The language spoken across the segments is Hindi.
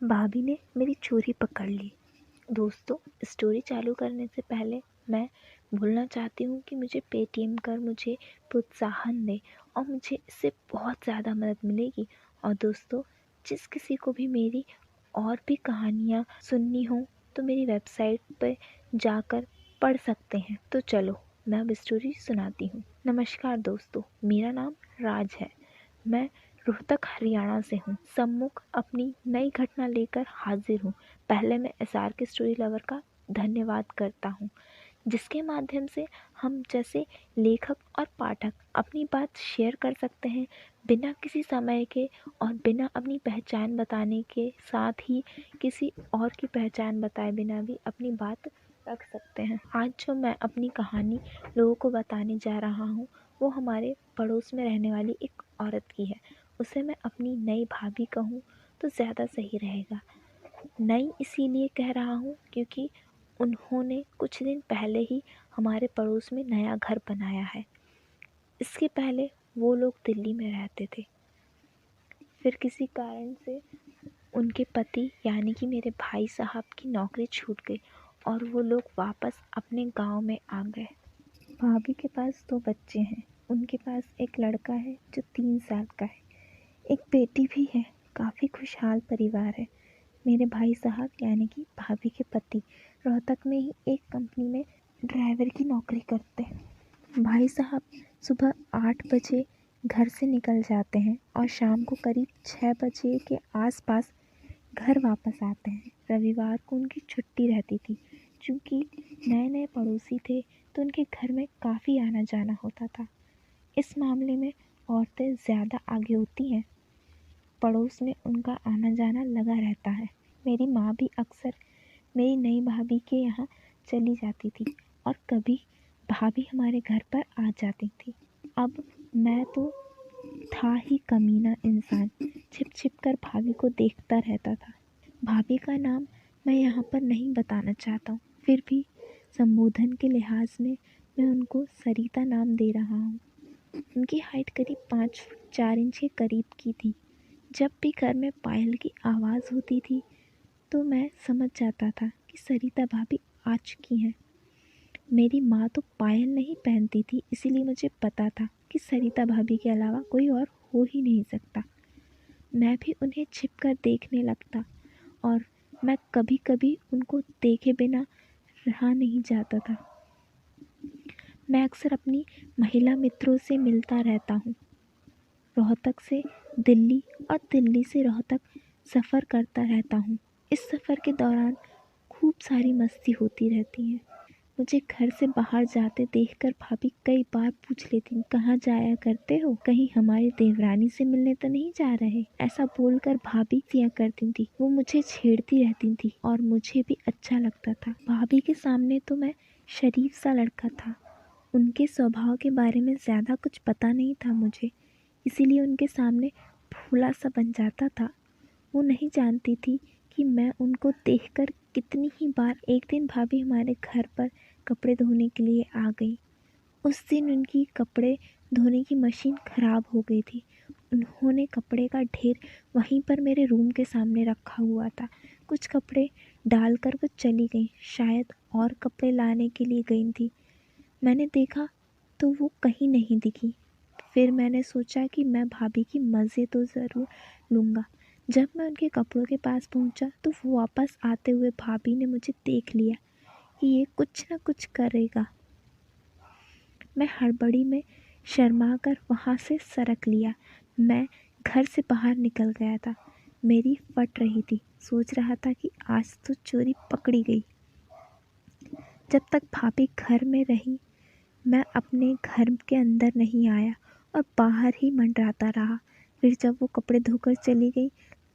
भाभी ने मेरी चोरी पकड़ ली। दोस्तों, स्टोरी चालू करने से पहले मैं बोलना चाहती हूँ कि मुझे पेटीएम कर मुझे प्रोत्साहन दें और मुझे इससे बहुत ज़्यादा मदद मिलेगी। और दोस्तों, जिस किसी को भी मेरी और भी कहानियाँ सुननी हो तो मेरी वेबसाइट पर जाकर पढ़ सकते हैं। तो चलो मैं अब स्टोरी सुनाती हूँ। नमस्कार दोस्तों, मेरा नाम राज है। मैं रोहतक हरियाणा से हूँ। सम्मुख अपनी नई घटना लेकर हाजिर हूँ। पहले मैं एसआर के स्टोरी लवर का धन्यवाद करता हूँ, जिसके माध्यम से हम जैसे लेखक और पाठक अपनी बात शेयर कर सकते हैं बिना किसी समय के और बिना अपनी पहचान बताने के, साथ ही किसी और की पहचान बताए बिना भी अपनी बात रख सकते हैं। आज जो मैं अपनी कहानी लोगों को बताने जा रहा हूँ वो हमारे पड़ोस में रहने वाली एक औरत की है। उसे मैं अपनी नई भाभी कहूँ तो ज़्यादा सही रहेगा। नई इसीलिए कह रहा हूँ क्योंकि उन्होंने कुछ दिन पहले ही हमारे पड़ोस में नया घर बनाया है। इसके पहले वो लोग दिल्ली में रहते थे। फिर किसी कारण से उनके पति यानी कि मेरे भाई साहब की नौकरी छूट गई और वो लोग वापस अपने गांव में आ गए। भाभी के पास 2 बच्चे हैं। उनके पास एक लड़का है जो 3 साल का है, एक बेटी भी है। काफ़ी खुशहाल परिवार है। मेरे भाई साहब यानी कि भाभी के पति रोहतक में ही एक कंपनी में ड्राइवर की नौकरी करते हैं। भाई साहब सुबह 8 बजे घर से निकल जाते हैं और शाम को करीब 6 बजे के आसपास घर वापस आते हैं। रविवार को उनकी छुट्टी रहती थी। चूँकि नए नए पड़ोसी थे तो उनके घर में काफ़ी आना जाना होता था। इस मामले में औरतें ज़्यादा आगे होती हैं। पड़ोस में उनका आना जाना लगा रहता है। मेरी माँ भी अक्सर मेरी नई भाभी के यहाँ चली जाती थी और कभी भाभी हमारे घर पर आ जाती थी। अब मैं तो था ही कमीना इंसान, छिप छिप कर भाभी को देखता रहता था। भाभी का नाम मैं यहाँ पर नहीं बताना चाहता हूँ, फिर भी संबोधन के लिहाज में मैं उनको सरिता नाम दे रहा हूँ। उनकी हाइट करीब 5 फुट 4 इंच के करीब की थी। जब भी घर में पायल की आवाज़ होती थी तो मैं समझ जाता था कि सरिता भाभी आ चुकी हैं। मेरी माँ तो पायल नहीं पहनती थी, इसीलिए मुझे पता था कि सरिता भाभी के अलावा कोई और हो ही नहीं सकता। मैं भी उन्हें छिपकर देखने लगता और मैं कभी कभी उनको देखे बिना रहा नहीं जाता था। मैं अक्सर अपनी महिला मित्रों से मिलता रहता हूँ। रोहतक से दिल्ली और दिल्ली से रोहतक सफ़र करता रहता हूँ। इस सफ़र के दौरान खूब सारी मस्ती होती रहती है। मुझे घर से बाहर जाते देखकर भाभी कई बार पूछ लेती, कहाँ जाया करते हो, कहीं हमारी देवरानी से मिलने तो नहीं जा रहे। ऐसा बोलकर भाभी किया करती थी। वो मुझे छेड़ती रहती थी और मुझे भी अच्छा लगता था। भाभी के सामने तो मैं शरीफ सा लड़का था। उनके स्वभाव के बारे में ज़्यादा कुछ पता नहीं था मुझे, इसीलिए उनके सामने भोला सा बन जाता था। वो नहीं जानती थी कि मैं उनको देखकर कितनी ही बार। एक दिन भाभी हमारे घर पर कपड़े धोने के लिए आ गई। उस दिन उनकी कपड़े धोने की मशीन ख़राब हो गई थी। उन्होंने कपड़े का ढेर वहीं पर मेरे रूम के सामने रखा हुआ था। कुछ कपड़े डालकर वो चली गई, शायद और कपड़े लाने के लिए गई थी। मैंने देखा तो वो कहीं नहीं दिखी। फिर मैंने सोचा कि मैं भाभी की मज़े तो ज़रूर लूँगा। जब मैं उनके कपड़ों के पास पहुँचा तो वो वापस आते हुए भाभी ने मुझे देख लिया कि ये कुछ न कुछ करेगा। मैं हड़बड़ी में शर्मा कर वहाँ से सरक लिया। मैं घर से बाहर निकल गया था। मेरी फट रही थी। सोच रहा था कि आज तो चोरी पकड़ी गई। जब तक भाभी घर में रही मैं अपने घर के अंदर नहीं आया और बाहर ही मंडराता रहा। फिर जब वो कपड़े धोकर चली गई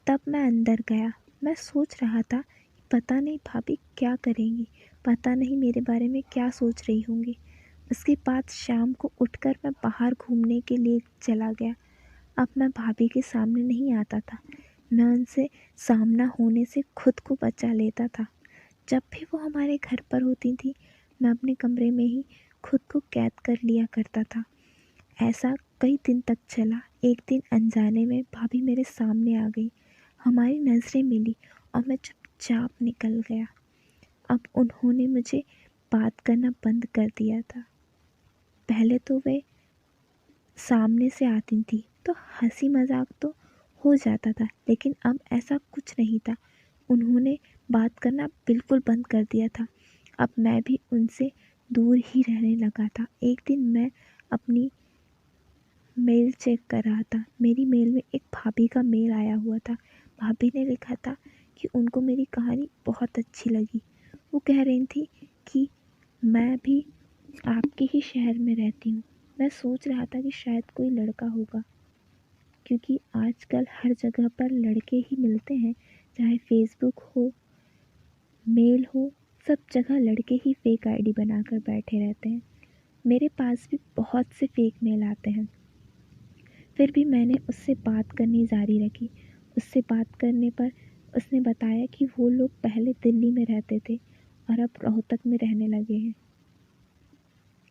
तब मैं अंदर गया। मैं सोच रहा था कि पता नहीं भाभी क्या करेंगी, पता नहीं मेरे बारे में क्या सोच रही होंगी। उसके बाद शाम को उठकर मैं बाहर घूमने के लिए चला गया। अब मैं भाभी के सामने नहीं आता था। मैं उनसे सामना होने से खुद को बचा लेता था। जब भी वो हमारे घर पर होती थी मैं अपने कमरे में ही खुद को कैद कर लिया करता था। ऐसा कई दिन तक चला। एक दिन अनजाने में भाभी मेरे सामने आ गई। हमारी नज़रें मिली और मैं चुपचाप निकल गया। अब उन्होंने मुझे बात करना बंद कर दिया था। पहले तो वे सामने से आती थी तो हंसी मजाक तो हो जाता था, लेकिन अब ऐसा कुछ नहीं था। उन्होंने बात करना बिल्कुल बंद कर दिया था। अब मैं भी उनसे दूर ही रहने लगा था। एक दिन मैं अपनी मेल चेक कर रहा था। मेरी मेल में एक भाभी का मेल आया हुआ था। भाभी ने लिखा था कि उनको मेरी कहानी बहुत अच्छी लगी। वो कह रही थी कि मैं भी आपके ही शहर में रहती हूँ। मैं सोच रहा था कि शायद कोई लड़का होगा, क्योंकि आजकल हर जगह पर लड़के ही मिलते हैं, चाहे फेसबुक हो, मेल हो, सब जगह लड़के ही फेक आईडी बनाकर बैठे रहते हैं। मेरे पास भी बहुत से फेक मेल आते हैं। फिर भी मैंने उससे बात करनी जारी रखी। उससे बात करने पर उसने बताया कि वो लोग पहले दिल्ली में रहते थे और अब रोहतक में रहने लगे हैं।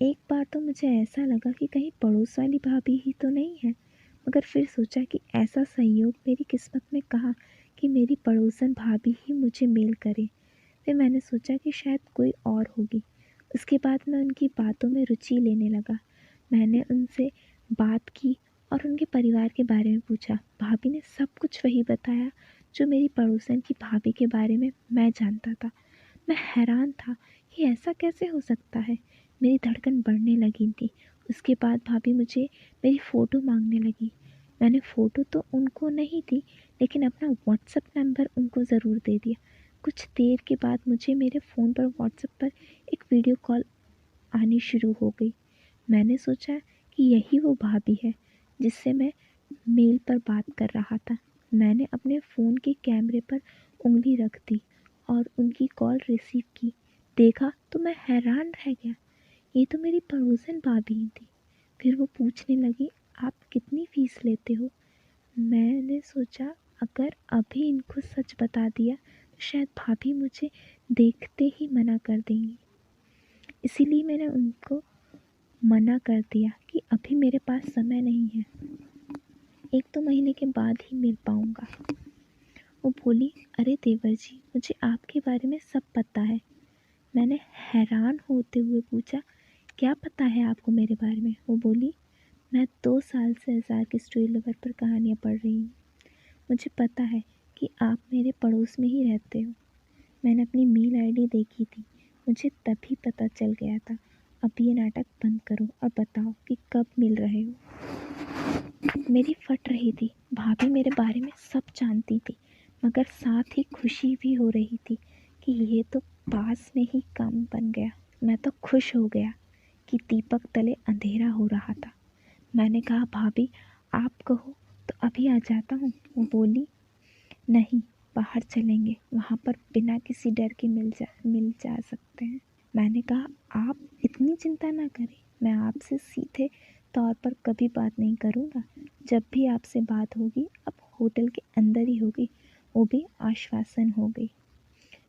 एक बार तो मुझे ऐसा लगा कि कहीं पड़ोस वाली भाभी ही तो नहीं है, मगर फिर सोचा कि ऐसा संयोग मेरी किस्मत में कहा कि मेरी पड़ोसन भाभी ही मुझे मेल करे। फिर मैंने सोचा कि शायद कोई और होगी। उसके बाद मैं उनकी बातों में रुचि लेने लगा। मैंने उनसे बात की और उनके परिवार के बारे में पूछा। भाभी ने सब कुछ वही बताया जो मेरी पड़ोसन की भाभी के बारे में मैं जानता था। मैं हैरान था कि ऐसा कैसे हो सकता है। मेरी धड़कन बढ़ने लगी थी। उसके बाद भाभी मुझे मेरी फ़ोटो मांगने लगी। मैंने फ़ोटो तो उनको नहीं दी, लेकिन अपना व्हाट्सएप नंबर उनको ज़रूर दे दिया। कुछ देर के बाद मुझे मेरे फ़ोन पर व्हाट्सएप पर एक वीडियो कॉल आनी शुरू हो गई। मैंने सोचा कि यही वो भाभी है जिससे मैं मेल पर बात कर रहा था। मैंने अपने फ़ोन के कैमरे पर उंगली रख दी और उनकी कॉल रिसीव की। देखा तो मैं हैरान रह गया। ये तो मेरी पड़ोसन भाभी ही थी। फिर वो पूछने लगी, आप कितनी फ़ीस लेते हो? मैंने सोचा अगर अभी इनको सच बता दिया तो शायद भाभी मुझे देखते ही मना कर देंगी। इसीलिए मैंने उनको मना कर दिया कि अभी मेरे पास समय नहीं है, 1-2 महीने के बाद ही मिल पाऊँगा। वो बोली, अरे देवर जी, मुझे आपके बारे में सब पता है। मैंने हैरान होते हुए पूछा, क्या पता है आपको मेरे बारे में? वो बोली, मैं 2 साल से अज़ार की स्टोरी लवर पर कहानियाँ पढ़ रही हूँ। मुझे पता है कि आप मेरे पड़ोस में ही रहते हो। मैंने अपनी मेल आईडी देखी थी। मुझे तभी पता चल गया था। अब ये नाटक बंद करो और बताओ कि कब मिल रहे हो। मेरी फट रही थी। भाभी मेरे बारे में सब जानती थी, मगर साथ ही खुशी भी हो रही थी कि ये तो पास में ही काम बन गया। मैं तो खुश हो गया कि दीपक तले अंधेरा हो रहा था। मैंने कहा, भाभी आप कहो तो अभी आ जाता हूँ। वो बोली, नहीं, बाहर चलेंगे, वहाँ पर बिना किसी डर के मिल जा सकते हैं। मैंने कहा, आप इतनी चिंता ना करें, मैं आपसे सीधे तौर पर कभी बात नहीं करूँगा। जब भी आपसे बात होगी अब होटल के अंदर ही होगी। वो भी आश्वासन हो गई।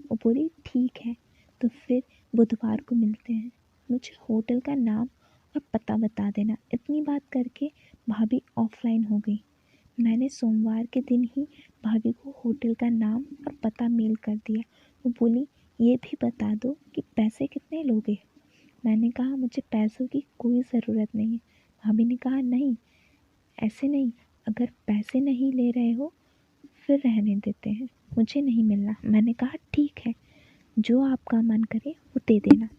वो बोली, ठीक है, तो फिर बुधवार को मिलते हैं। मुझे होटल का नाम और पता बता देना। इतनी बात करके भाभी ऑफलाइन हो गई। मैंने सोमवार के दिन ही भाभी को होटल का नाम और पता मेल कर दिया। वो बोली, ये भी बता दो कि पैसे कितने लोगे? मैंने कहा, मुझे पैसों की कोई ज़रूरत नहीं है। भाभी ने कहा, नहीं, ऐसे नहीं, अगर पैसे नहीं ले रहे हो फिर रहने देते हैं, मुझे नहीं मिलना। मैंने कहा, ठीक है, जो आपका मन करे वो दे देना।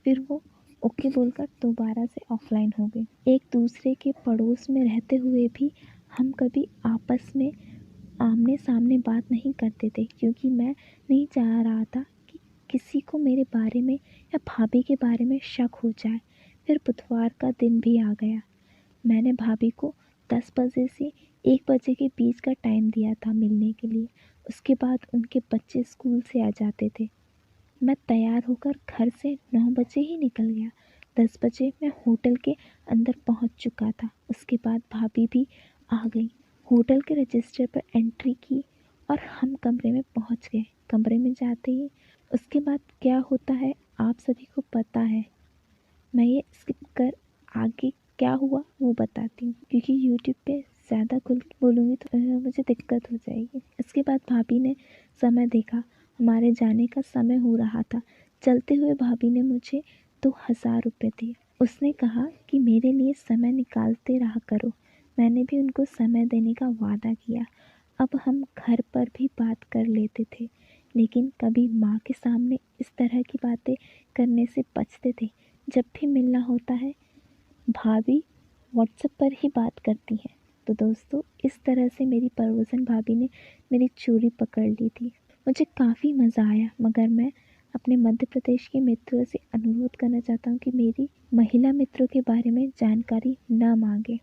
फिर वो ओके बोलकर दोबारा से ऑफलाइन हो गई। एक दूसरे के पड़ोस में रहते हुए भी हम कभी आपस में आमने सामने बात नहीं करते थे, क्योंकि मैं नहीं चाह रहा था कि किसी को मेरे बारे में या भाभी के बारे में शक हो जाए। फिर बुधवार का दिन भी आ गया। मैंने भाभी को 10 बजे से 1 बजे के बीच का टाइम दिया था मिलने के लिए। उसके बाद उनके बच्चे स्कूल से आ जाते थे। मैं तैयार होकर घर से 9 बजे ही निकल गया। 10 बजे मैं होटल के अंदर पहुंच चुका था। उसके बाद भाभी भी आ गई। होटल के रजिस्टर पर एंट्री की और हम कमरे में पहुंच गए। कमरे में जाते ही उसके बाद क्या होता है आप सभी को पता है। मैं ये स्किप कर आगे क्या हुआ वो बताती हूँ, क्योंकि यूट्यूब पे ज़्यादा खुल के बोलूँगी तो मुझे मुझे दिक्कत हो जाएगी। इसके बाद भाभी ने समय देखा, हमारे जाने का समय हो रहा था। चलते हुए भाभी ने मुझे 2000 रुपये दिए। उसने कहा कि मेरे लिए समय निकालते रहा करो। मैंने भी उनको समय देने का वादा किया। अब हम घर पर भी बात कर लेते थे, लेकिन कभी माँ के सामने इस तरह की बातें करने से बचते थे। जब भी मिलना होता है भाभी व्हाट्सएप पर ही बात करती हैं। तो दोस्तों, इस तरह से मेरी पड़ोसन भाभी ने मेरी चोरी पकड़ ली थी। मुझे काफ़ी मज़ा आया, मगर मैं अपने मध्य प्रदेश के मित्रों से अनुरोध करना चाहता हूँ कि मेरी महिला मित्रों के बारे में जानकारी न मांगे।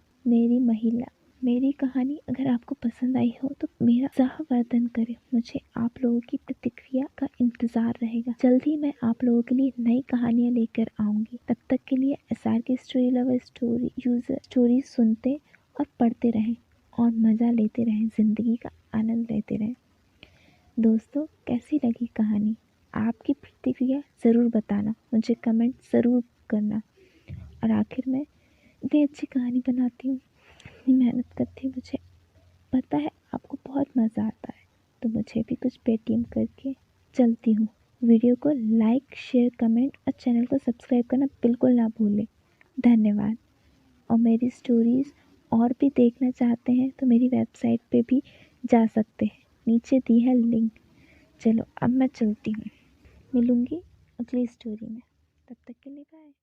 मेरी कहानी अगर आपको पसंद आई हो तो मेरा सहवर्धन करें। मुझे आप लोगों की प्रतिक्रिया का इंतज़ार रहेगा। जल्द ही मैं आप लोगों के लिए नई कहानियाँ लेकर आऊँगी। तब तक के लिए SRK स्टोरी लवर स्टोरी सुनते और पढ़ते रहें और मज़ा लेते रहें, ज़िंदगी का आनंद लेते रहें। दोस्तों, कैसी लगी कहानी? आपकी प्रतिक्रिया ज़रूर बताना, मुझे कमेंट ज़रूर करना। और आखिर में इतनी अच्छी कहानी बनाती हूँ, इतनी मेहनत करती हूँ, मुझे पता है आपको बहुत मज़ा आता है। तो मुझे भी कुछ पेटीएम करके चलती हूँ। वीडियो को लाइक, शेयर, कमेंट और चैनल को सब्सक्राइब करना बिल्कुल ना भूलें। धन्यवाद। और मेरी स्टोरीज़ और भी देखना चाहते हैं तो मेरी वेबसाइट पे भी जा सकते हैं, नीचे दी है लिंक। चलो अब मैं चलती हूँ, मिलूँगी अगली स्टोरी में। तब तक के लिए बाय।